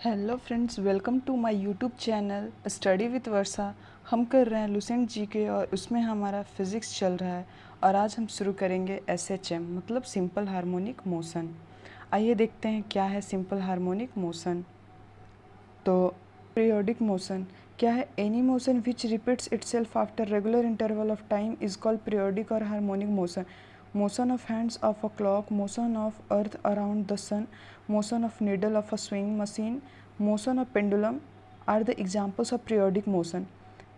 Hello friends, welcome to my YouTube channel study with Varsha. हम कर रहे हैं लुसेंट जीके और उसमें हमारा फिज़िक्स चल रहा है। और आज हम शुरू करेंगे एसएचएम मतलब सिंपल हार्मोनिक मोशन। आइए देखते हैं क्या है सिंपल हार्मोनिक मोशन। तो पीरियोडिक मोशन क्या है? Any motion which repeats itself after regular interval of time is called periodic और harmonic motion. Motion of hands of a clock, motion of earth around the sun, motion of needle of a swing machine, motion of pendulum are the examples of periodic motion.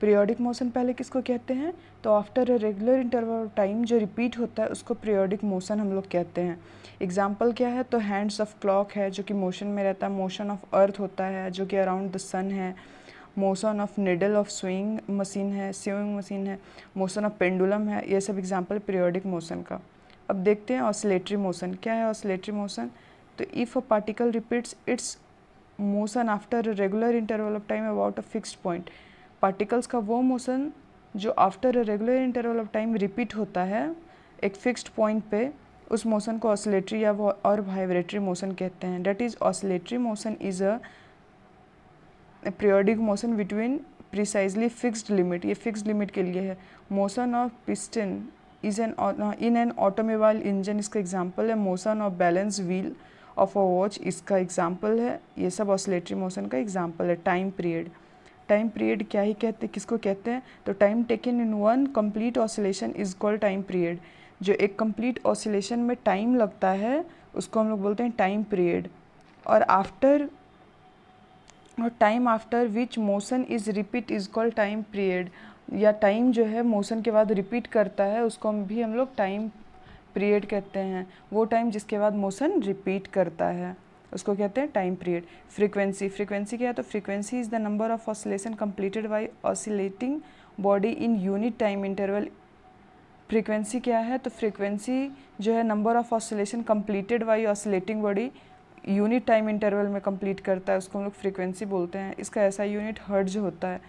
Periodic motion पहले किसको कहते हैं? तो after a regular interval time जो repeat होता है उसको periodic motion हम लोग कहते हैं। एग्जाम्पल क्या है? तो हैंड्स ऑफ क्लॉक है जो कि मोशन में रहता है, मोशन ऑफ अर्थ होता है जो कि अराउंड द सन है, motion of needle of swing machine है, स्विंग मशीन है, मोशन ऑफ पेंडुलम है। ये सब एग्जाम्पल पीरियोडिक मोशन का। अब देखते हैं ऑसिलेटरी मोशन क्या है। ऑसिलेटरी मोशन तो if a particle repeats it's motion after regular interval of time about a fixed point. Particles का वो मोशन जो after regular interval of time repeat होता है एक फिक्स्ड पॉइंट पे, उस मोशन को ऑसिलेटरी या वो और वाइब्रेटरी मोशन कहते हैं। That is oscillatory motion is a periodic motion between precisely fixed limit. ये फिक्स्ड लिमिट के लिए है। Motion of piston is an in an automobile engine इसका एग्जाम्पल है। Motion of balance wheel of a watch इसका example है। ये सब ऑसिलेटरी मोशन का एग्जाम्पल है। टाइम पीरियड, टाइम पीरियड क्या ही कहते, किसको कहते हैं? तो time taken in one complete oscillation is called time period. जो एक कंप्लीट ऑसिलेशन में टाइम लगता है उसको हम लोग बोलते हैं टाइम पीरियड। और time after which motion is repeat is called time period. या टाइम जो है मोशन के बाद रिपीट करता है उसको भी हम लोग टाइम पीरियड कहते हैं। वो टाइम जिसके बाद मोशन रिपीट करता है उसको कहते हैं टाइम पीरियड। फ्रीक्वेंसी, फ्रीक्वेंसी क्या है? तो frequency is the number of oscillation completed by oscillating body in unit time interval. Frequency क्या है? तो फ्रीक्वेंसी जो है number of oscillation completed by oscillating body unit time interval में कंप्लीट करता है उसको हम लोग फ्रीक्वेंसी बोलते हैं। इसका ऐसा यूनिट हर्ट्ज होता है।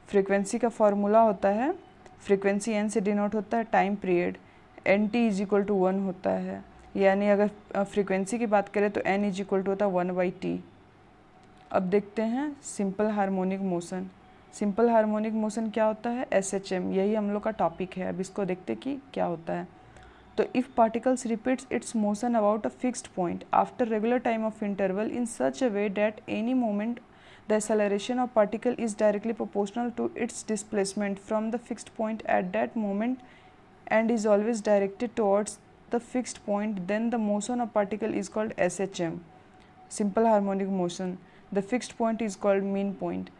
फ्रीक्वेंसी का फॉर्मूला होता है, फ्रीक्वेंसी एन से डिनोट होता है time period, n t is equal to 1 होता है। यानी अगर फ्रीक्वेंसी की बात करें तो एन इज इक्वल टू होता है 1/t। अब देखते हैं simple harmonic motion. Simple harmonic motion क्या होता है? एसएचएम, यही हम लोग का टॉपिक है। अब इसको देखते कि क्या होता है। तो if particles repeats it's motion about a fixed point after regular time of interval in such a way that any moment the acceleration of particle is directly proportional to its displacement from the fixed point at that moment and is always directed towards the fixed point, then the motion of particle is called SHM, simple harmonic motion. The fixed point is called mean point.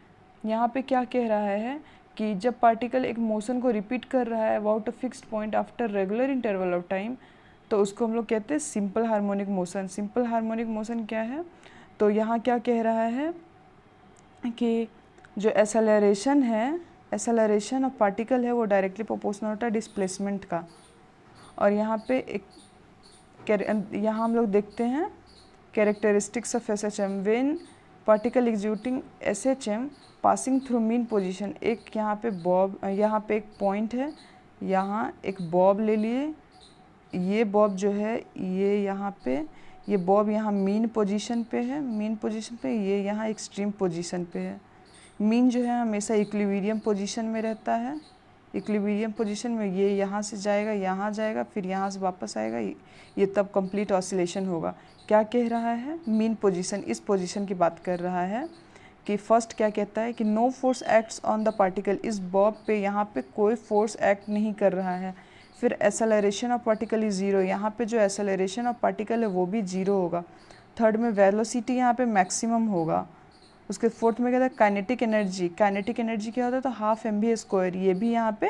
यहाँ पे क्या कह रहा है कि जब particle एक motion को रिपीट कर रहा है about a fixed point after regular interval of time तो उसको हम लोग कहते हैं simple harmonic motion. Simple harmonic motion क्या है? तो यहाँ क्या कह रहा है कि जो एसेलरेशन है, एसेलरेशन ऑफ पार्टिकल है वो डायरेक्टली प्रोपोर्शनल होता है डिस्प्लेसमेंट का। और यहाँ पे यहाँ हम लोग देखते हैं characteristics of SHM when particle executing SHM passing through mean position. एक यहाँ पे बॉब, यहाँ पे एक पॉइंट है, यहाँ एक बॉब ले लिए। ये बॉब जो है ये यहाँ पे, ये बॉब यहाँ मीन पोजीशन पे है, मीन पोजीशन पे, ये यहाँ एक्सट्रीम पोजीशन पे है। मीन जो है हमेशा इक्विलिब्रियम पोजीशन में रहता है। इक्विलिब्रियम पोजीशन में ये यहाँ से जाएगा, यहाँ जाएगा, फिर यहाँ से वापस आएगा, ये तब कंप्लीट ऑसिलेशन होगा। क्या कह रहा है? मीन पोजीशन, इस पोजीशन की बात कर रहा है कि फर्स्ट क्या कहता है कि no force acts on the particle. इस बॉब पे यहाँ पे कोई फोर्स एक्ट नहीं कर रहा है। फिर acceleration of particle is zero, यहाँ पे जो एसेलरेशन ऑफ पार्टिकल है वो भी ज़ीरो होगा। थर्ड में वेलोसिटी यहाँ पे मैक्सिमम होगा। उसके फोर्थ में कहता है काइनेटिक एनर्जी, काइनेटिक एनर्जी क्या होता है? तो हाफ mv², ये भी यहाँ पे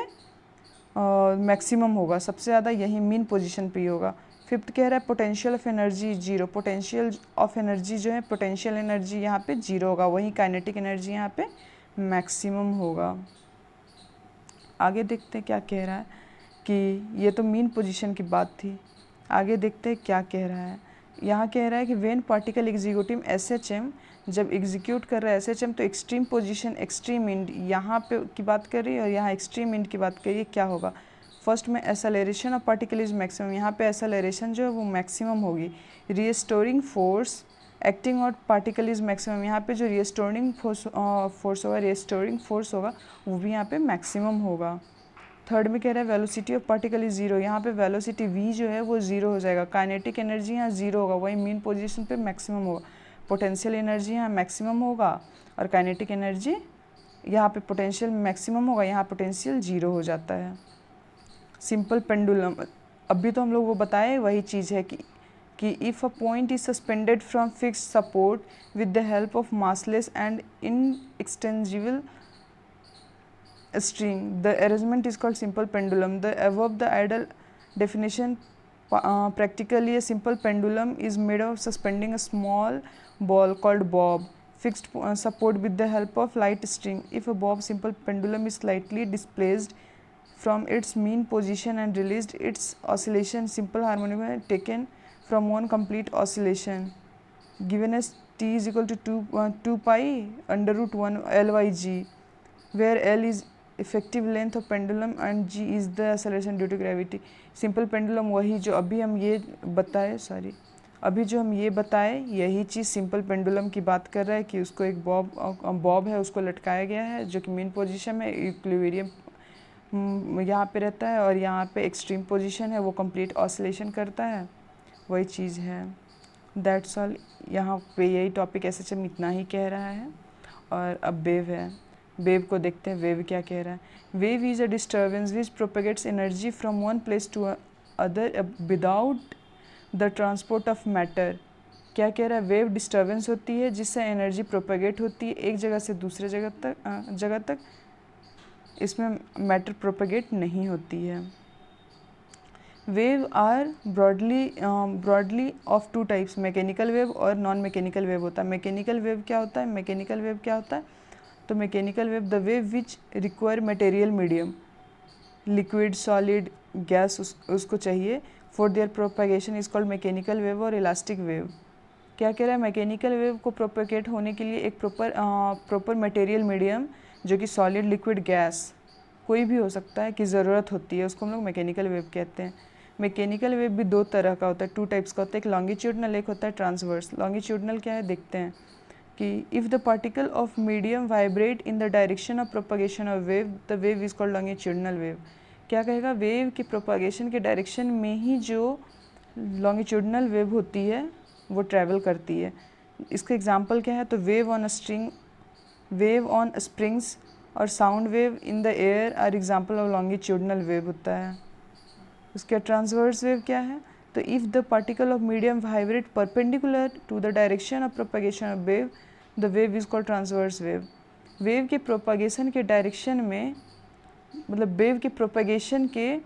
मैक्सिमम होगा, सबसे ज़्यादा यही मीन पोजीशन पे ही होगा। फिफ्थ कह रहा है potential of energy zero, potential of energy जो है पोटेंशियल एनर्जी यहाँ पे जीरो होगा, वहीं काइनेटिक एनर्जी यहाँ पे मैक्सिमम होगा। आगे देखते हैं क्या कह रहा है कि ये तो मीन पोजीशन की बात थी। आगे देखते हैं क्या कह रहा है। यहाँ कह रहा है कि व्हेन पार्टिकल एग्जीक्यूटिंग एसएचएम, जब एग्जीक्यूट कर रहा है एसएचएम तो एक्सट्रीम पोजीशन एक्सट्रीम इंड यहाँ पे की बात कर रही है और यहाँ एक्सट्रीम इंड की बात करिए, क्या होगा? फर्स्ट में acceleration of particle is maximum, यहाँ पे एसेलरेशन जो है वो मैक्सिमम होगी। Restoring force acting on particle is maximum, यहाँ पे जो रिस्टोरिंग फोर्स होगा, रिस्टोरिंग फोर्स होगा वो भी यहाँ पे मैक्सिमम होगा। थर्ड में कह रहा है velocity of particle is zero, यहाँ पे वेलोसिटी v जो है वो जीरो हो जाएगा। काइनेटिक एनर्जी यहाँ जीरो होगा, वही मीन पोजीशन पे मैक्सिमम होगा। पोटेंशियल एनर्जी यहाँ मैक्सिमम होगा और काइनेटिक एनर्जी यहाँ पे पोटेंशियल मैक्सिमम होगा, यहाँ पोटेंशियल जीरो हो जाता है। सिंपल पेंडुलम, अभी तो हम लोग वो बताए वही चीज़ है कि if a point is suspended from fixed support with the help of massless and inextensible string, the arrangement is called simple pendulum. The above the ideal definition, practically a simple pendulum is made of suspending a small ball called bob fixed support with the help of light string. If a bob simple pendulum is slightly displaced from its mean position and released, its oscillation simple harmonic taken from one complete oscillation given as t is equal to 2 pi under root 1 l by g, where l is effective length of pendulum and g is the acceleration due to gravity. Simple pendulum वही जो अभी हम ये बताए, अभी जो हम ये बताए यही चीज़ सिंपल पेंडुलम की बात कर रहा है कि उसको एक बॉब है उसको लटकाया गया है जो कि मेन पोजीशन में इक्विलिब्रियम यहाँ पे रहता है और यहाँ पे एक्सट्रीम पोजीशन है वो कंप्लीट ऑसिलेशन करता है, वही चीज़ है। दैट्स ऑल, यहाँ पे यही टॉपिक ऐसे चल इतना ही कह रहा है। और अब वेव है, वेव को देखते हैं वेव क्या कह रहा है। Wave is a disturbance which propagates energy from one place to other without the transport of matter. क्या कह रहा है, वेव डिस्टर्बेंस होती है जिससे एनर्जी प्रोपेगेट होती है एक जगह से दूसरे जगह तक, इसमें मैटर प्रोपेगेट नहीं होती है। Wave are broadly of two types, mechanical wave और नॉन मैकेनिकल वेव होता है। मैकेनिकल वेव क्या होता है, तो mechanical wave the wave which require material medium, liquid solid gas उसको चाहिए for their propagation is called mechanical wave और इलास्टिक वेव। क्या कह रहा है, मैकेनिकल वेव को प्रोपेगेट होने के लिए एक प्रॉपर मटेरियल मीडियम जो कि सॉलिड लिक्विड गैस कोई भी हो सकता है की ज़रूरत होती है, उसको हम लोग मैकेनिकल वेव कहते हैं। मैकेनिकल वेव भी दो तरह का होता है, टू टाइप्स का होता है, एक लॉन्गिट्यूडनल एक होता है ट्रांसवर्स। लॉन्गिट्यूडनल क्या है देखते हैं कि if the particle of medium vibrate in the direction of propagation of wave the wave is called longitudinal wave. क्या कहेगा, वेव की प्रोपगेशन के डायरेक्शन में ही जो लॉन्गिट्यूडनल वेव होती है वो ट्रैवल करती है। इसका एग्जांपल क्या है, तो वेव ऑन स्प्रिंग्स और sound wave in the air are example of longitudinal wave होता है। उसके ट्रांसवर्स वेव क्या है, तो if the particle of medium vibrate perpendicular to the direction of propagation of wave the wave is called transverse wave. Wave के propagation के direction में, मतलब वेव के प्रोपगेशन के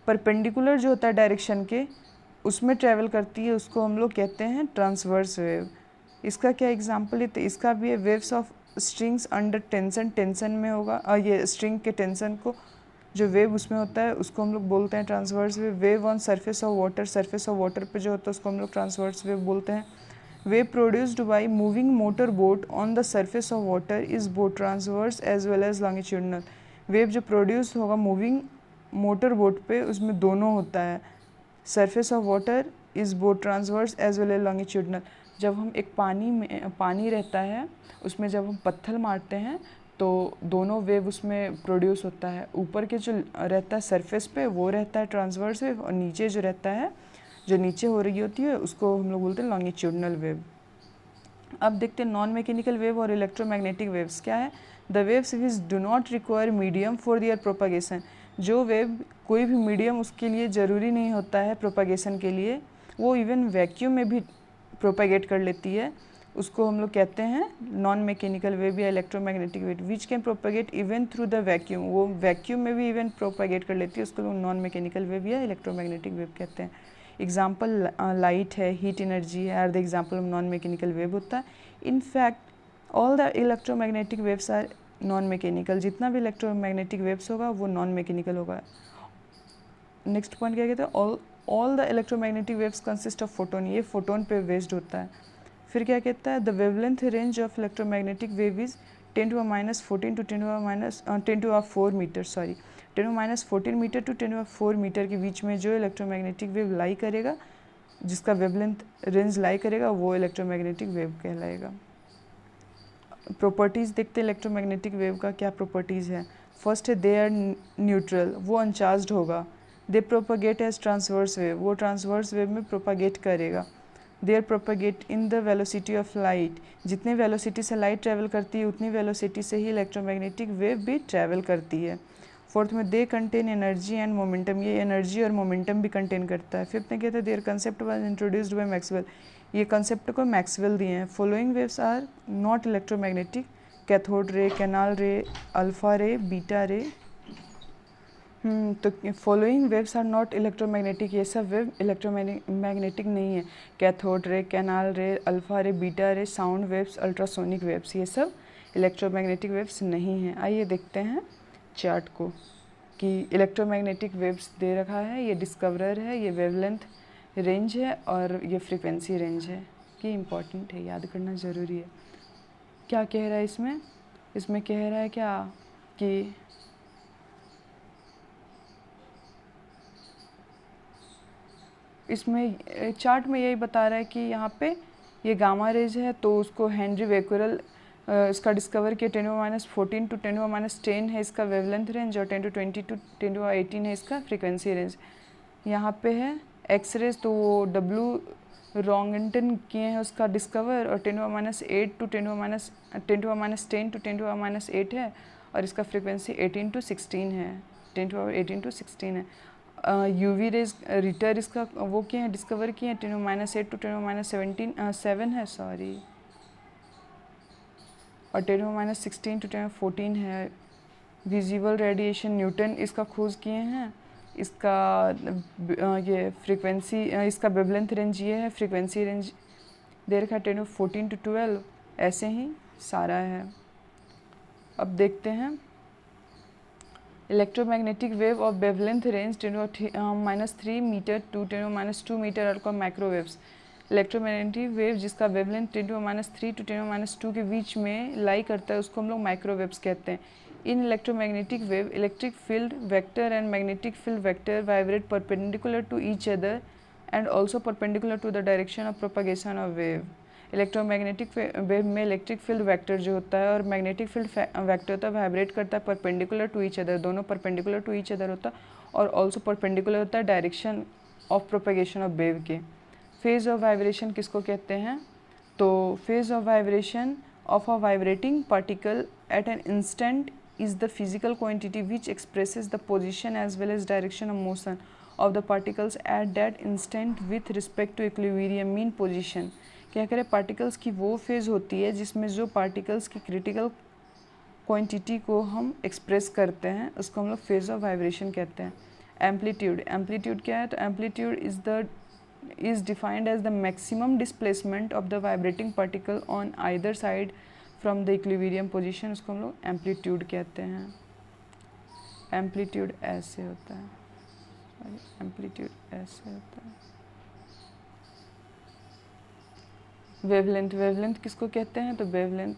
परपेंडिकुलर जो होता है डायरेक्शन के उसमें ट्रैवल करती है, उसको हम लोग कहते हैं ट्रांसवर्स वेव। इसका क्या एग्जांपल है, तो इसका भी है waves of strings under tension में होगा, और ये स्ट्रिंग के टेंशन को जो वेव उसमें होता है उसको हम लोग बोलते हैं transverse wave. Wave on surface of water पे जो होता है उसको हम लोग ट्रांसवर्स वेव बोलते हैं। Wave produced by moving motor boat on the surface of water is both transverse as well as longitudinal. Wave जो प्रोड्यूस होगा मूविंग मोटर बोट पे उसमें दोनों होता है, surface of water is both transverse as well as longitudinal. जब हम एक पानी रहता है उसमें जब हम पत्थर मारते हैं तो दोनों वेव उसमें प्रोड्यूस होता है, ऊपर के जो रहता है सरफेस पे वो रहता है ट्रांसवर्स वेव और नीचे जो रहता है जो नीचे हो रही होती है उसको हम लोग बोलते हैं लॉन्गिट्यूडनल वेव। अब देखते हैं नॉन मैकेनिकल वेव और इलेक्ट्रोमैग्नेटिक वेव्स क्या है। The waves which do not require medium for their propagation, जो वेव कोई भी मीडियम उसके लिए ज़रूरी नहीं होता है प्रोपगेशन के लिए, वो इवन वैक्यूम में भी प्रोपगेट कर लेती है, उसको हम लोग कहते हैं नॉन मैकेनिकल वेव या electromagnetic wave. Which can propagate even through the vacuum, वो वैक्यूम में भी इवन प्रोपगेट कर लेती है, उसको लोग नॉन मैकेनिकल वेव या इलेक्ट्रोमैग्नेटिक वेव कहते हैं। एग्जाम्पल लाइट है, हीट एनर्जी है, are the example of non mechanical wave होता है। In fact all the electromagnetic waves are non mechanical, जितना भी इलेक्ट्रोमैग्नेटिक वेव्स होगा वो नॉन मैकेनिकल होगा। नेक्स्ट पॉइंट क्या कहते हैं, all the electromagnetic waves consist of photon, ये फोटोन पे बेस्ड होता है। फिर क्या कहता है, the wavelength range of electromagnetic wave is 10⁻14 to 10⁻4 metre, 10⁻14 metre to 10⁻4 metre के बीच में जो इलेक्ट्रोमैग्नेटिक वेव लाई करेगा जिसका वेवलेंथ रेंज लाई करेगा वो इलेक्ट्रोमैग्नेटिक वेव कहलाएगा। प्रॉपर्टीज़ देखते हैं इलेक्ट्रोमैग्नेटिक वेव का क्या प्रॉपर्टीज़ है। फर्स्ट है दे आर न्यूट्रल, वो अनचार्ज्ड होगा। They propagate as transverse wave, वो ट्रांसवर्स वेव में प्रोपागेट करेगा। They are propagate in the velocity of light, जितनी वेलोसिटी से लाइट ट्रैवल करती है उतनी वेलोसिटी से ही इलेक्ट्रोमैग्नेटिक वेव भी ट्रैवल करती है। फोर्थ में they contain energy and momentum, ये एनर्जी और मोमेंटम भी कंटेन करता है। फिफ्थ में कहता है their concept was introduced bye Maxwell, ये कंसेप्ट को मैक्सवेल दिए हैं। Following waves are not electromagnetic, cathode ray, canal ray, alpha ray, beta ray. तो following waves are not electromagnetic, ये सब वेव इलेक्ट्रोमैग्नेटिक नहीं है। Cathode ray, canal ray, alpha ray, beta रे, साउंड वेव्स, अल्ट्रासोनिक वेव्स, ये सब electromagnetic waves नहीं हैं। आइए देखते हैं चार्ट को कि इलेक्ट्रोमैग्नेटिक वेव्स दे रखा है, ये डिस्कवरर है, ये वेवलेंथ रेंज है और ये फ्रीक्वेंसी रेंज है। कि इम्पॉर्टेंट है, याद करना ज़रूरी है। क्या कह रहा है इसमें? इसमें कह रहा है क्या कि इसमें चार्ट में यही बता रहा है कि यहाँ पे ये गामा रेज है, तो उसको हेनरी बेक्वेरेल इसका डिस्कवर किया 10⁻14 to 10⁻10 है इसका वेवलेंथ रेंज, और 10 to 20 to 10⁻18 है इसका फ्रीक्वेंसी रेंज। यहाँ पे है एक्स रेज, तो वो डब्ल्यू रॉन्गटन किए हैं उसका डिस्कवर, और 10⁻8 to 10⁻10 to 10⁻8 है, और इसका फ्रीक्वेंसी 18 to 16 है, 10⁻18 to 16 है। यूवी रेज रिटर इसका वो किए हैं डिस्कवर किए हैं 10⁻8 to 10⁻7 है सॉरी, और 10⁻16 to 10⁻14 है। विजिबल रेडिएशन न्यूटन इसका खोज किए हैं, इसका ये फ्रीक्वेंसी इसका वेवलेंथ रेंज ये है, फ्रीक्वेंसी रेंज दे रखा है 10⁻14 to 12, ऐसे ही सारा है। अब देखते हैं electromagnetic wave of wavelength range 10⁻³ metre to 10⁻² metre और का माइक्रोवेव्स। इलेक्ट्रोमैग्नेटिक वेव जिसका वेवलेंथ 10⁻³ to 10⁻² के बीच में लाई करता है उसको हम लोग माइक्रोवेव्स कहते हैं। In electromagnetic wave electric field vector and magnetic field vector vibrate perpendicular to each other and also perpendicular to the direction of propagation of wave. Electromagnetic wave में इलेक्ट्रिक फील्ड वेक्टर जो होता है और magnetic field vector होता है vibrate करता है perpendicular to each other, दोनों परपेंडिकुलर टू ईच अदर होता है, और ऑल्सो परपेंडिकुलर होता है direction of propagation of wave के। फेज ऑफ वाइब्रेशन किसको कहते हैं? तो phase of vibration of a vibrating particle at an instant is the physical quantity which expresses the position as well as direction of motion of the particles at that instant with respect to equilibrium mean position। क्या करें, particles की वो phase होती है जिसमें जो particles की critical quantity को हम एक्सप्रेस करते हैं उसको हम लोग फेज ऑफ वाइब्रेशन कहते हैं। एम्पलीट्यूड, एम्पलीट्यूड क्या है? तो amplitude is defined as the maximum displacement of the vibrating particle on either side from the equilibrium position, उसको हम लोग एम्पलीट्यूड कहते हैं। एम्पलीट्यूड ऐसे होता है, एम्पलीट्यूड ऐसे होता है। वेवलेंथ, वेवलेंथ किसको कहते हैं? तो वेवलेंथ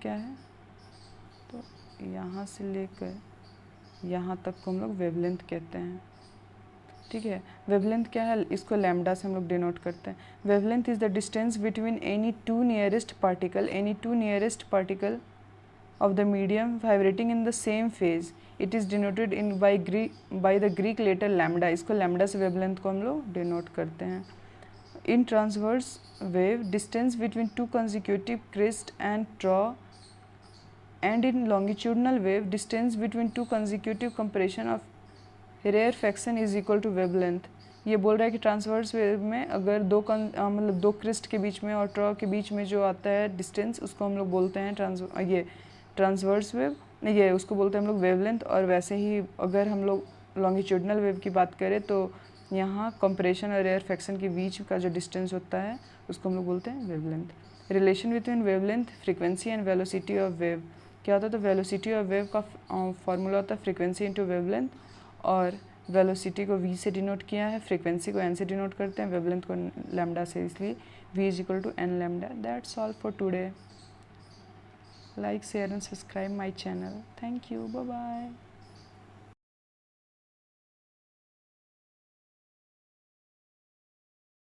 क्या है? तो यहाँ से लेकर यहाँ तक को हम लोग वेवलेंथ कहते हैं। ठीक है, वेवलेंथ क्या है? इसको लैम्डा से हम लोग डिनोट करते हैं। Wavelength is the distance between any two nearest particle of the medium vibrating in the same phase. It is denoted in by the Greek letter lambda, इसको लैम्डा से वेवलेंथ को हम लोग डिनोट करते हैं। In transverse wave distance between two consecutive crest and trough, and in longitudinal wave distance between two consecutive compression of rarefaction is equal to wavelength। ये बोल रहा है कि ट्रांसवर्स वेव में अगर मतलब दो क्रिस्ट के बीच में और ट्रॉ के बीच में जो आता है डिस्टेंस उसको हम लोग बोलते हैं ट्रांसवर्स वेव, ये उसको बोलते हैं हम लोग वेवलेंथ। और वैसे ही अगर हम लोग लॉन्गिट्यूडनल वेव की बात करें तो यहाँ कंप्रेशन और रेयरफैक्शन के बीच का जो डिस्टेंस होता है उसको हम लोग बोलते हैं wavelength. Relation between wavelength, frequency and velocity of wave क्या होता है? तो वेलोसिटी ऑफ वेव का फॉर्मूला होता है फ्रीक्वेंसी इंटू वेवलेंथ, और वेलोसिटी को v से डिनोट किया है, फ्रीक्वेंसी को n से डिनोट करते हैं, वेवलेंथ को लैम्डा से, इसलिए v is equal to n lambda. That's all for today. Like, share and subscribe my channel. Thank you, bye bye.